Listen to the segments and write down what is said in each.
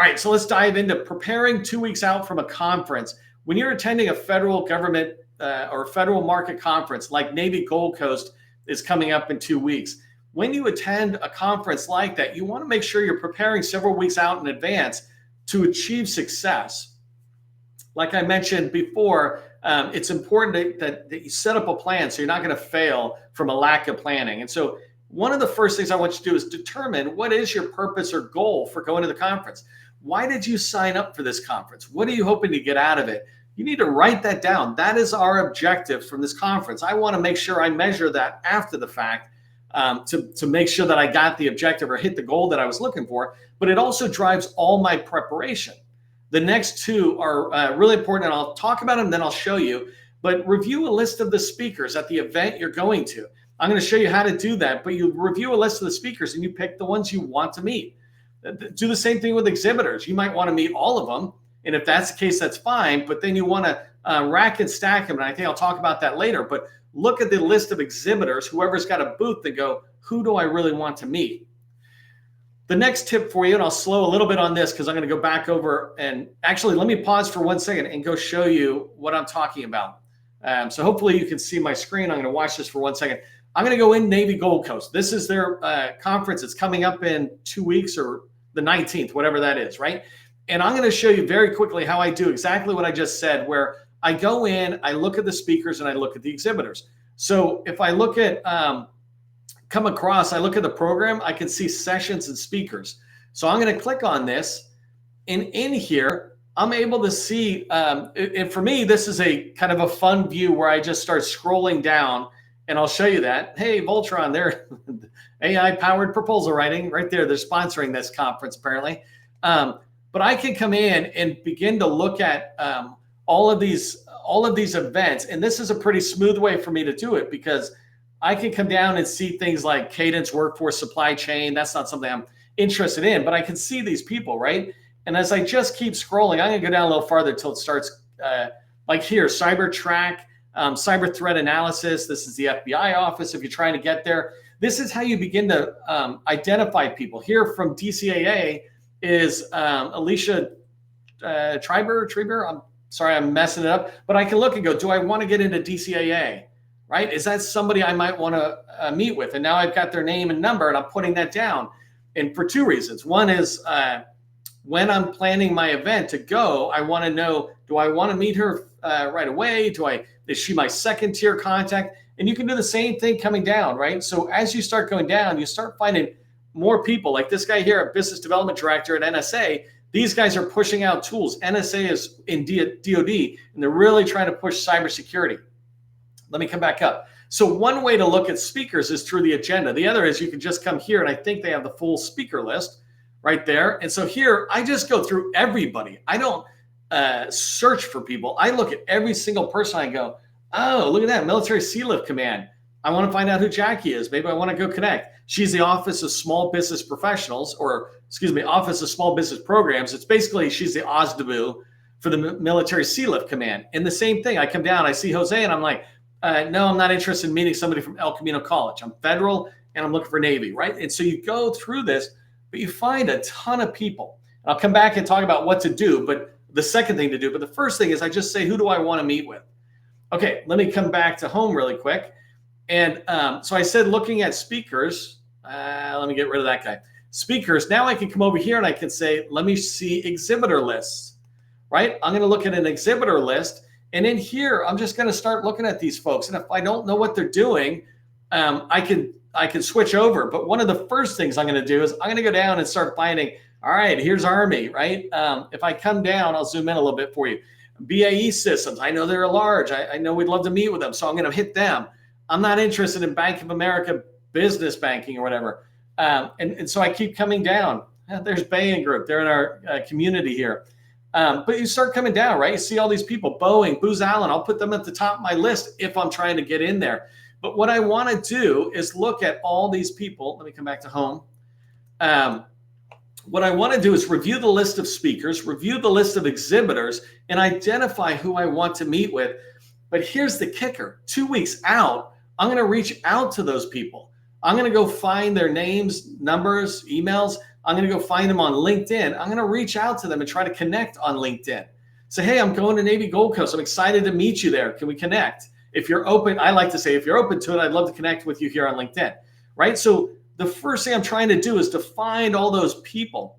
All right, so let's dive into preparing 2 weeks out from a conference. When you're attending a federal government or federal market conference like Navy Gold Coast is coming up in 2 weeks, when you attend a conference like that, you want to make sure you're preparing several weeks out in advance to achieve success. Like I mentioned before, it's important that you set up a plan so you're not going to fail from a lack of planning. And so one of the first things I want you to do is determine what is your purpose or goal for going to the conference. Why did you sign up for this conference? What are you hoping to get out of it? You need to write that down. That is our objective from this conference. I want to make sure I measure that after the fact to make sure that I got the objective or hit the goal that I was looking for, but it also drives all my preparation. The next two are really important, and I'll talk about them, then I'll show you, but review a list of the speakers at the event you're going to. I'm going to show you how to do that, but you review a list of the speakers and you pick the ones you want to meet. Do the same thing with exhibitors. You might want to meet all of them, and if that's the case, that's fine, but then you want to rack and stack them, and I think I'll talk about that later, but look at the list of exhibitors, whoever's got a booth, and go, who do I really want to meet? The next tip for you, and I'll slow a little bit on this because I'm going to go back over and actually let me pause for 1 second and go show you what I'm talking about. So hopefully you can see my screen. I'm going to watch this for 1 second. I'm going to go in Navy Gold Coast. This is their conference. It's coming up in 2 weeks or the 19th, whatever that is, right? And I'm going to show you very quickly how I do exactly what I just said, where I go in, I look at the speakers, and I look at the exhibitors. So if I look at, I look at the program, I can see sessions and speakers. So I'm going to click on this, and in here, I'm able to see, and for me, this is a kind of a fun view where I just start scrolling down, and I'll show you that. Hey, Voltron, they're AI-powered proposal writing right there. They're sponsoring this conference, apparently. But I can come in and begin to look at all of these events, and this is a pretty smooth way for me to do it because I can come down and see things like cadence, workforce, supply chain. That's not something I'm interested in, but I can see these people, right? And as I just keep scrolling, I'm gonna go down a little farther until it starts, like here, cyber track, cyber threat analysis. This is the FBI office if you're trying to get there. This is how you begin to identify people. Here from DCAA is Alicia Treiber. I'm sorry, I'm messing it up, but I can look and go, do I want to get into DCAA, right? Is that somebody I might want to meet with? And now I've got their name and number, and I'm putting that down. And for two reasons. One is when I'm planning my event to go, I want to know, do I want to meet her right away? Is she my second tier contact? And you can do the same thing coming down, right? So as you start going down, you start finding more people like this guy here, a business development director at NSA. These guys are pushing out tools. NSA is in DOD, and they're really trying to push cybersecurity. Let me come back up. So one way to look at speakers is through the agenda. The other is you can just come here, and I think they have the full speaker list right there. And so here, I just go through everybody. I don't search for people. I look at every single person. I go, oh, look at that, Military Sea Lift Command. I want to find out who Jackie is. Maybe I want to go connect. She's the Office of Small Business Professionals, or excuse me, Office of Small Business Programs. It's basically, she's the OSDBU for the Military Sea Lift Command. And the same thing, I come down, I see Jose, and I'm like, no, I'm not interested in meeting somebody from El Camino College. I'm federal, and I'm looking for Navy, right? And so you go through this, but you find a ton of people. And I'll come back and talk about what to do, but the second thing to do. But the first thing is I just say, who do I want to meet with? Okay, let me come back to home really quick. And so I said, looking at speakers, let me get rid of that guy. Speakers, now I can come over here and I can say, let me see exhibitor lists, right? I'm going to look at an exhibitor list. And in here, I'm just going to start looking at these folks. And if I don't know what they're doing, I can switch over. But one of the first things I'm going to do is I'm going to go down and start finding, all right, here's Army, right? If I come down, I'll zoom in a little bit for you. BAE Systems, I know they're large. I know we'd love to meet with them. So I'm going to hit them. I'm not interested in Bank of America business banking or whatever. And so I keep coming down. There's Bain Group. They're in our community here. But you start coming down, right? You see all these people, Boeing, Booz Allen. I'll put them at the top of my list if I'm trying to get in there. But what I want to do is look at all these people. Let me come back to home. What I want to do is review the list of speakers, review the list of exhibitors, and identify who I want to meet with. But here's the kicker. 2 weeks out, I'm going to reach out to those people. I'm going to go find their names, numbers, emails. I'm going to go find them on LinkedIn. I'm going to reach out to them and try to connect on LinkedIn. Say, hey, I'm going to Navy Gold Coast. I'm excited to meet you there. Can we connect? If you're open, I like to say, if you're open to it, I'd love to connect with you here on LinkedIn, right? So the first thing I'm trying to do is to find all those people.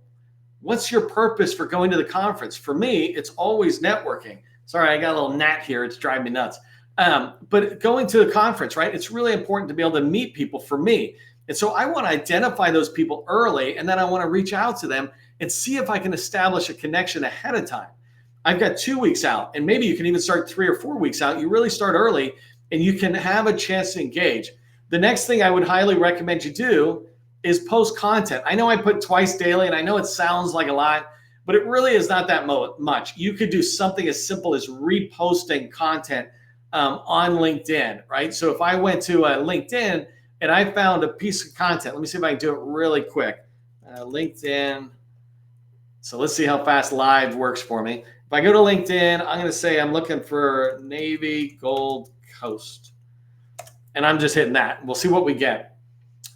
What's your purpose for going to the conference? For me, it's always networking. Sorry, I got a little gnat here. It's driving me nuts. But going to the conference, right? It's really important to be able to meet people for me. And so I want to identify those people early, and then I want to reach out to them and see if I can establish a connection ahead of time. I've got 2 weeks out, and maybe you can even start 3 or 4 weeks out. You really start early, and you can have a chance to engage. The next thing I would highly recommend you do is post content. I know I put twice daily, and I know it sounds like a lot, but it really is not that much. You could do something as simple as reposting content on LinkedIn, right? So if I went to LinkedIn and I found a piece of content, let me see if I can do it really quick. LinkedIn. So let's see how fast live works for me. If I go to LinkedIn, I'm going to say I'm looking for Navy Gold Coast. And I'm just hitting that. We'll see what we get.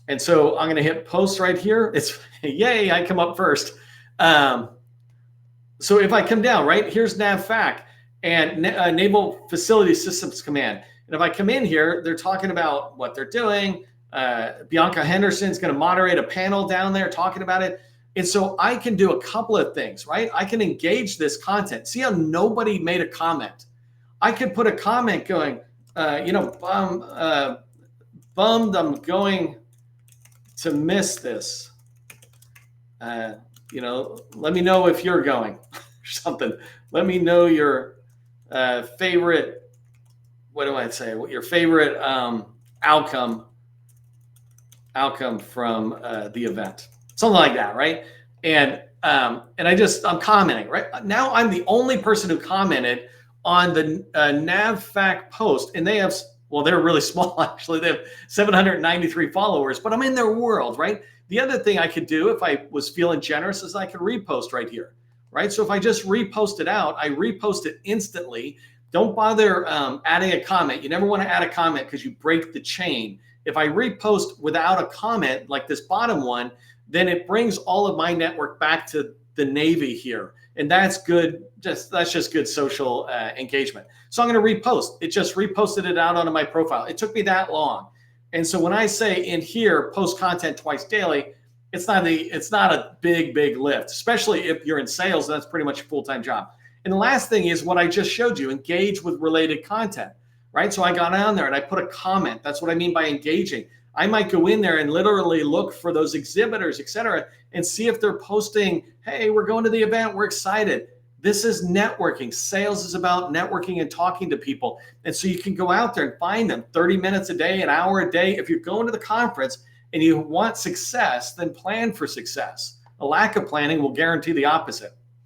And so I'm going to hit post right here. It's yay, I come up first. So if I come down, right, here's NAVFAC and Naval Facility Systems Command. And if I come in here, they're talking about what they're doing. Bianca Henderson's going to moderate a panel down there talking about it. And so I can do a couple of things, right? I can engage this content. See how nobody made a comment. I could put a comment going, bummed I'm going to miss this. Let me know if you're going or something. Let me know your favorite, what do I say? Your favorite outcome from the event. Something like that, right? And I'm commenting, right? Now I'm the only person who commented on the NAVFAC post, and they have, well, they're really small, actually. They have 793 followers, but I'm in their world, right? The other thing I could do if I was feeling generous is I could repost right here, right? So if I just repost it out, I repost it instantly. Don't bother adding a comment. You never want to add a comment because you break the chain. If I repost without a comment, like this bottom one, then it brings all of my network back to the Navy here. And that's good. That's just good social engagement. So I'm going to repost. It just reposted it out onto my profile. It took me that long. And so when I say in here, post content twice daily, it's not a big lift, especially if you're in sales. That's pretty much a full-time job. And the last thing is what I just showed you, engage with related content, right? So I got on there and I put a comment. That's what I mean by engaging. I might go in there and literally look for those exhibitors, et cetera, and see if they're posting, hey, we're going to the event, we're excited. This is networking. Sales is about networking and talking to people. And so you can go out there and find them 30 minutes a day, an hour a day. If you're going to the conference and you want success, then plan for success. A lack of planning will guarantee the opposite.